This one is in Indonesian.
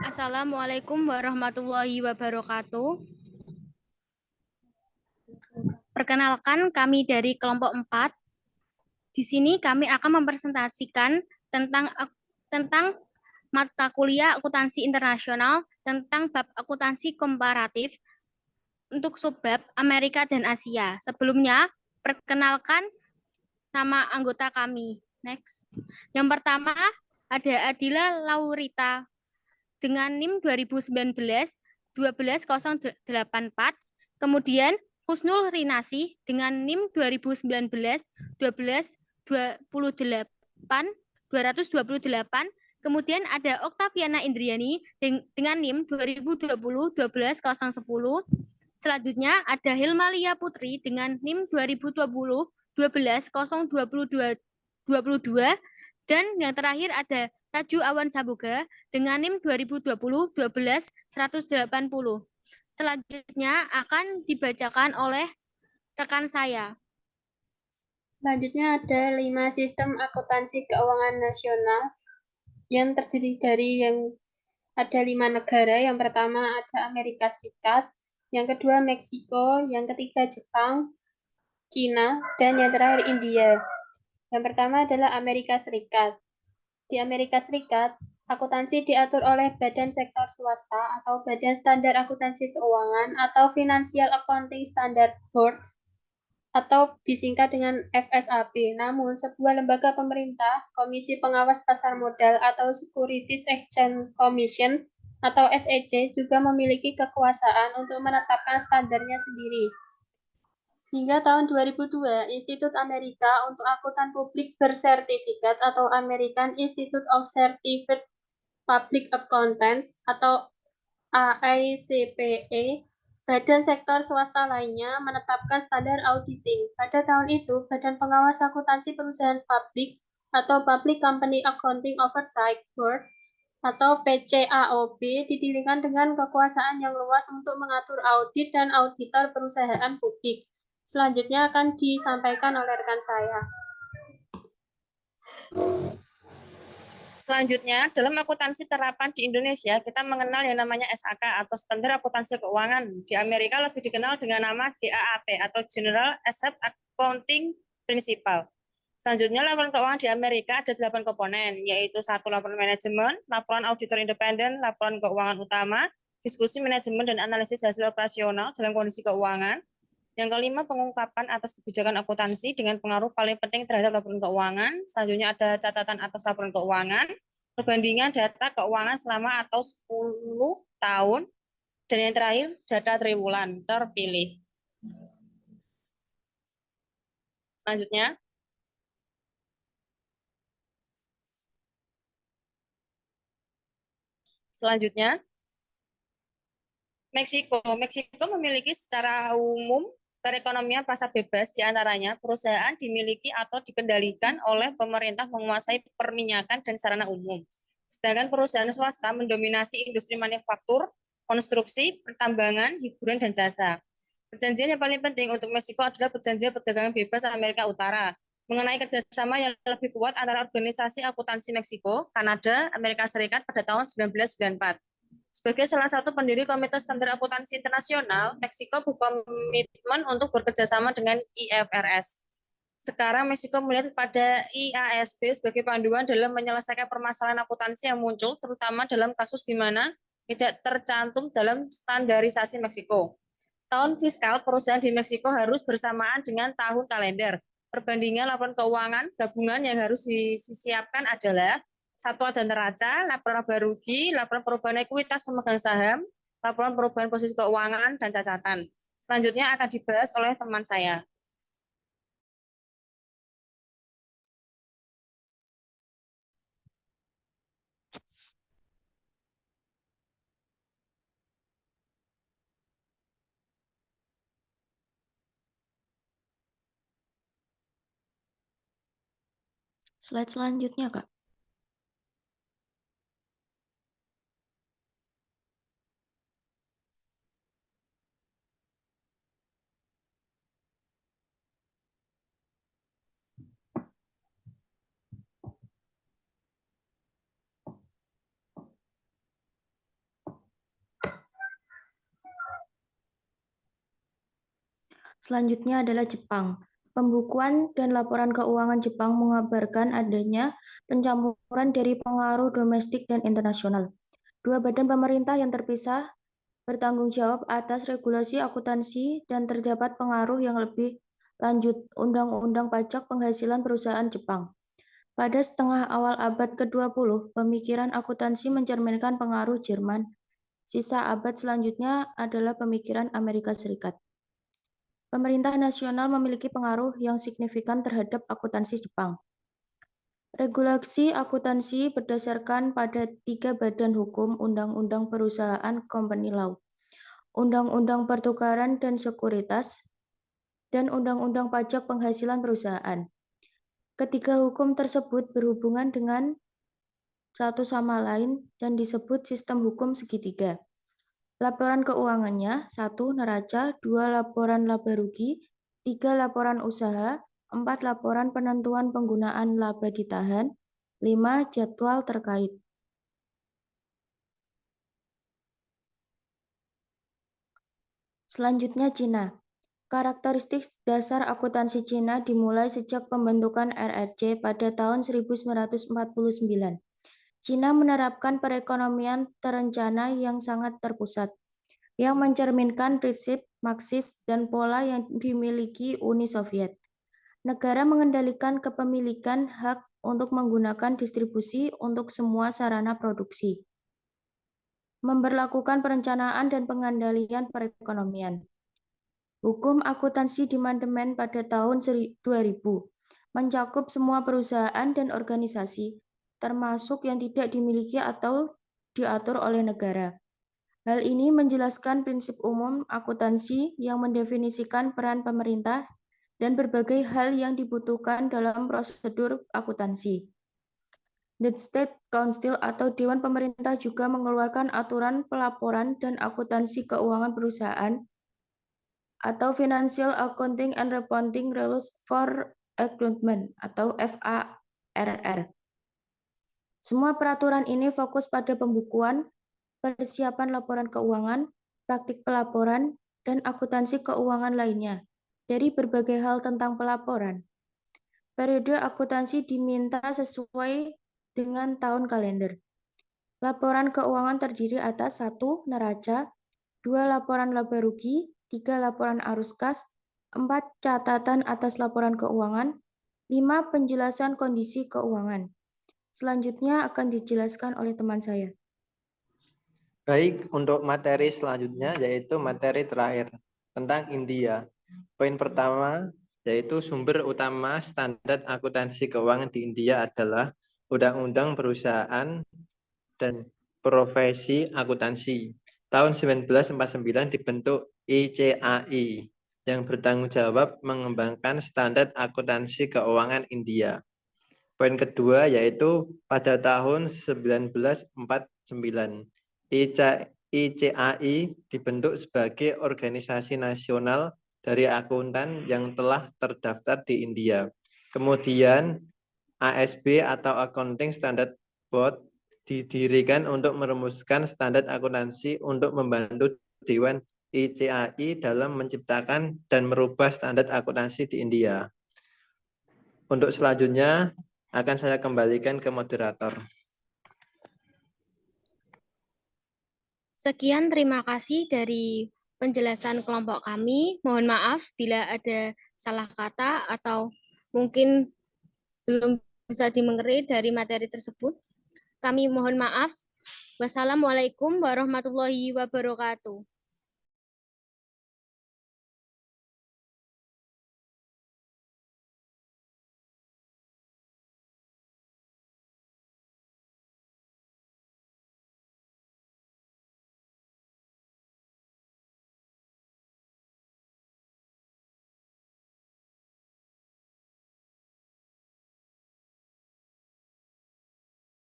Assalamualaikum warahmatullahi wabarakatuh. Perkenalkan, kami dari kelompok 4. Di sini kami akan mempresentasikan tentang mata kuliah akuntansi internasional tentang bab akuntansi komparatif untuk subbab Amerika dan Asia. Sebelumnya, perkenalkan nama anggota kami. Next. Yang pertama ada Adila Laurita dengan NIM 2019 12084. Kemudian Husnul Rinasi dengan NIM 2019 228. Kemudian ada Oktaviana Indriani dengan NIM 2020 12010. Selanjutnya ada Hilmalia Putri dengan NIM 2020 12 dan yang terakhir ada Raju Awan Saboga dengan NIM 2020 12180. Selanjutnya akan dibacakan oleh rekan saya. Selanjutnya ada 5 sistem akuntansi keuangan nasional yang terdiri dari ada 5 negara. Yang pertama ada Amerika Serikat, yang kedua Meksiko, yang ketiga Jepang, Cina, dan yang terakhir India. Yang pertama adalah Amerika Serikat. Di Amerika Serikat, akuntansi diatur oleh Badan Sektor Swasta atau Badan Standar Akuntansi Keuangan atau Financial Accounting Standard Board atau disingkat dengan FSAB. Namun, sebuah lembaga pemerintah, Komisi Pengawas Pasar Modal atau Securities Exchange Commission atau SEC juga memiliki kekuasaan untuk menetapkan standarnya sendiri. Hingga tahun 2002, Institut Amerika untuk Akuntan Publik Bersertifikat atau American Institute of Certified Public Accountants atau AICPA, badan sektor swasta lainnya menetapkan standar auditing. Pada tahun itu, Badan Pengawas Akuntansi Perusahaan Publik atau Public Company Accounting Oversight Board atau PCAOB didirikan dengan kekuasaan yang luas untuk mengatur audit dan auditor perusahaan publik. Selanjutnya akan disampaikan oleh rekan saya. Selanjutnya, dalam akuntansi terapan di Indonesia, kita mengenal yang namanya SAK atau Standar Akuntansi Keuangan. Di Amerika lebih dikenal dengan nama GAAP atau General Asset Accounting Principle. Selanjutnya, laporan keuangan di Amerika ada 8 komponen, yaitu 1 laporan manajemen, laporan auditor independen, laporan keuangan utama, diskusi manajemen dan analisis hasil operasional dalam kondisi keuangan. Yang kelima, pengungkapan atas kebijakan akuntansi dengan pengaruh paling penting terhadap laporan keuangan. Selanjutnya ada catatan atas laporan keuangan, perbandingan data keuangan selama atau 10 tahun, dan yang terakhir data triwulan terpilih. Selanjutnya, Meksiko memiliki secara umum perekonomian pasar bebas, diantaranya perusahaan dimiliki atau dikendalikan oleh pemerintah menguasai perminyakan dan sarana umum. Sedangkan perusahaan swasta mendominasi industri manufaktur, konstruksi, pertambangan, hiburan, dan jasa. Perjanjian yang paling penting untuk Meksiko adalah Perjanjian Perdagangan Bebas Amerika Utara, mengenai kerjasama yang lebih kuat antara Organisasi Akuntansi Meksiko, Kanada, Amerika Serikat pada tahun 1994. Sebagai salah satu pendiri Komite Standar Akuntansi Internasional, Meksiko berkomitmen untuk bekerjasama dengan IFRS. Sekarang Meksiko melihat pada IASB sebagai panduan dalam menyelesaikan permasalahan akuntansi yang muncul, terutama dalam kasus di mana tidak tercantum dalam standarisasi Meksiko. Tahun fiskal perusahaan di Meksiko harus bersamaan dengan tahun kalender. Perbandingan laporan keuangan gabungan yang harus disiapkan adalah satuan dan neraca, laporan laba rugi, laporan perubahan ekuitas pemegang saham, laporan perubahan posisi keuangan, dan catatan. Selanjutnya akan dibahas oleh teman saya. Slide selanjutnya, Kak. Selanjutnya adalah Jepang. Pembukuan dan laporan keuangan Jepang mengabarkan adanya pencampuran dari pengaruh domestik dan internasional. Dua badan pemerintah yang terpisah bertanggung jawab atas regulasi akuntansi dan terdapat pengaruh yang lebih lanjut Undang-Undang Pajak Penghasilan Perusahaan Jepang. Pada setengah awal abad ke-20, pemikiran akuntansi mencerminkan pengaruh Jerman. Sisa abad selanjutnya adalah pemikiran Amerika Serikat. Pemerintah nasional memiliki pengaruh yang signifikan terhadap akuntansi Jepang. Regulasi akuntansi berdasarkan pada 3 badan hukum Undang-Undang Perusahaan Company Law, Undang-Undang Pertukaran dan Sekuritas, dan Undang-Undang Pajak Penghasilan Perusahaan. Ketiga hukum tersebut berhubungan dengan satu sama lain dan disebut sistem hukum segitiga. Laporan keuangannya, 1. Neraca, 2. Laporan laba rugi, 3. Laporan usaha, 4. Laporan penentuan penggunaan laba ditahan, 5. Jadwal terkait. Selanjutnya Cina. Karakteristik dasar akuntansi Cina dimulai sejak pembentukan RRC pada tahun 1949. Cina menerapkan perekonomian terencana yang sangat terpusat, yang mencerminkan prinsip Marxis dan pola yang dimiliki Uni Soviet. Negara mengendalikan kepemilikan hak untuk menggunakan distribusi untuk semua sarana produksi. Memberlakukan perencanaan dan pengendalian perekonomian. Hukum akuntansi diamandemen pada tahun 2000, mencakup semua perusahaan dan organisasi, termasuk yang tidak dimiliki atau diatur oleh negara. Hal ini menjelaskan prinsip umum akuntansi yang mendefinisikan peran pemerintah dan berbagai hal yang dibutuhkan dalam prosedur akuntansi. The State Council atau Dewan Pemerintah juga mengeluarkan aturan pelaporan dan akuntansi keuangan perusahaan atau Financial Accounting and Reporting Rules for Accountants atau FARR. Semua peraturan ini fokus pada pembukuan, persiapan laporan keuangan, praktik pelaporan, dan akuntansi keuangan lainnya dari berbagai hal tentang pelaporan. Periode akuntansi diminta sesuai dengan tahun kalender. Laporan keuangan terdiri atas 1. Neraca, 2. Laporan laba rugi, 3. Laporan arus kas, 4. Catatan atas laporan keuangan, 5. Penjelasan kondisi keuangan. Selanjutnya akan dijelaskan oleh teman saya. Baik, untuk materi selanjutnya yaitu materi terakhir tentang India. Poin pertama yaitu sumber utama standar akuntansi keuangan di India adalah Undang-Undang Perusahaan dan Profesi Akuntansi. Tahun 1949 dibentuk ICAI yang bertanggung jawab mengembangkan standar akuntansi keuangan India. Poin kedua yaitu pada tahun 1949 ICAI dibentuk sebagai organisasi nasional dari akuntan yang telah terdaftar di India. Kemudian ASB atau Accounting Standard Board didirikan untuk merumuskan standar akuntansi untuk membantu Dewan ICAI dalam menciptakan dan merubah standar akuntansi di India. Untuk selanjutnya akan saya kembalikan ke moderator. Sekian, terima kasih dari penjelasan kelompok kami. Mohon maaf bila ada salah kata atau mungkin belum bisa dimengerti dari materi tersebut. Kami mohon maaf. Wassalamualaikum warahmatullahi wabarakatuh.